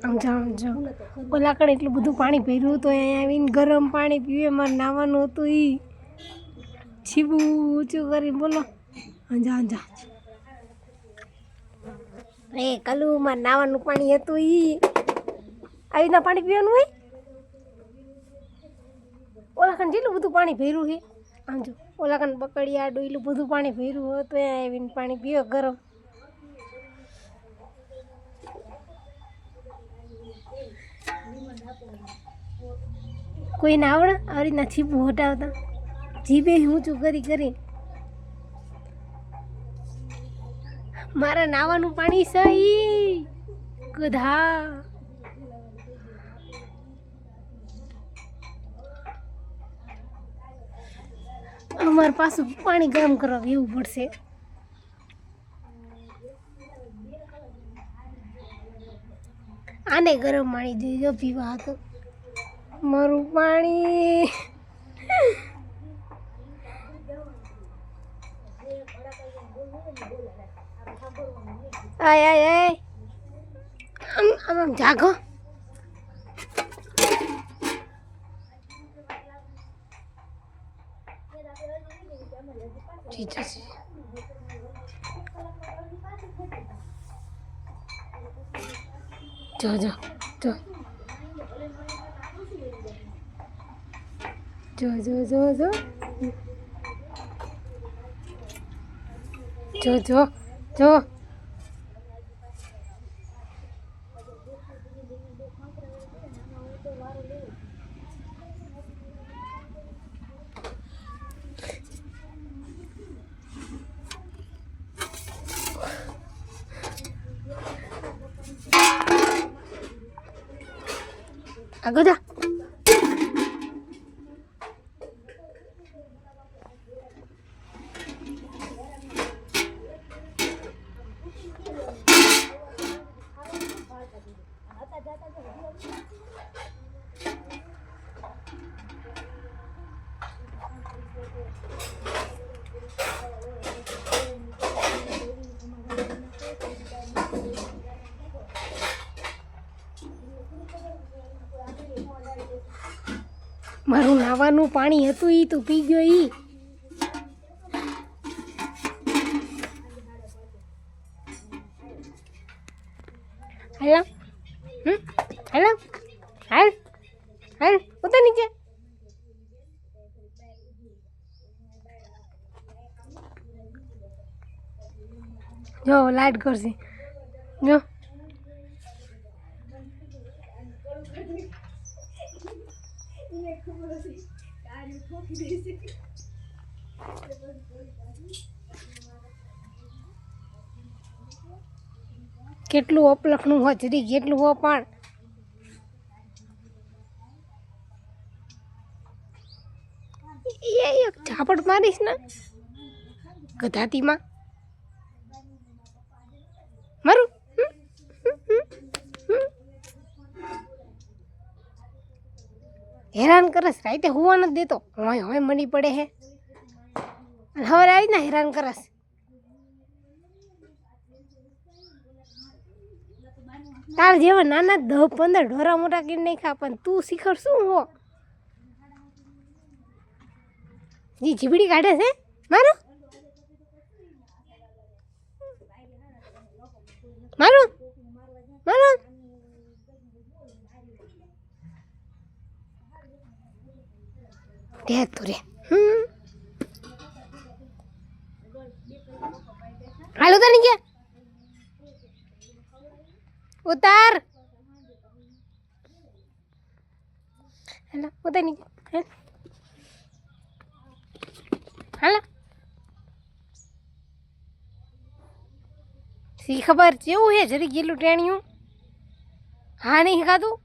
આમ જાઓ ઓલા કಡೆ એટલું બધું પાણી ભર્યું હતું, અહીંયા આવીને ગરમ પાણી પીવે. મારે નાવાનું હતું એ છીબું ઊંચું કરી બોલો. જા જા એ કલું મારે નાવાનું પાણી હતું એ આવી રીતના પાણી પીવાનું હોય. ઓલા ખાન જેટલું બધું પાણી ભર્યું છે આમ જો, ઓલા ખાન બકડિયા ડોયલું બધું પાણી ભર્યું હોય તો અહીંયા આવીને પાણી પીવે ગરમ. કોઈને આવડે આવી રીતના છીપું હટાવતા? જીભે ઊંચું કરી કરી. મારે નાવાનું પાણી સહી ગધા. અમારે પાછું પાણી ગરમ કરવા એવું પડશે. આને ગરમ પાણી જોઈએ પીવા હતું. મારું પાણી આય આય આય આમ જાગો. જો જો જો જો જો જો જો જો જો જો આગળ જા. મારું નાવાનું પાણી હતું ઈ તું પી ગયો ઈ. હેલો હેલો હાલ હાલ ઉતર નીચે. જો લાઈટ કરશે જો. કેટલું અપલખનું હોય જરી કેટલું હો પણ એક ઝાપટ મારીશ ને ગધાતીમાં મારું. હેરાન કરસ રાતે હોવા નથી દેતો. હોય હોય મળી પડે હે હવે આવી ને હેરાન કરસ. તાર જેવા નાના 10-15 ઢોરા મોટા કરી નાખ્યા પણ તું શીખર શું હો? જી જીબડી કાઢે છે મારું મારું મારું. રે તું રે હાલો તો નહીં ગયા ઉતાર. હેલો ઉતાર નહીં હાલો. સી ખબર જેવું હે જરી ગયેલું ટેણિયું. હા નહીં ખાધું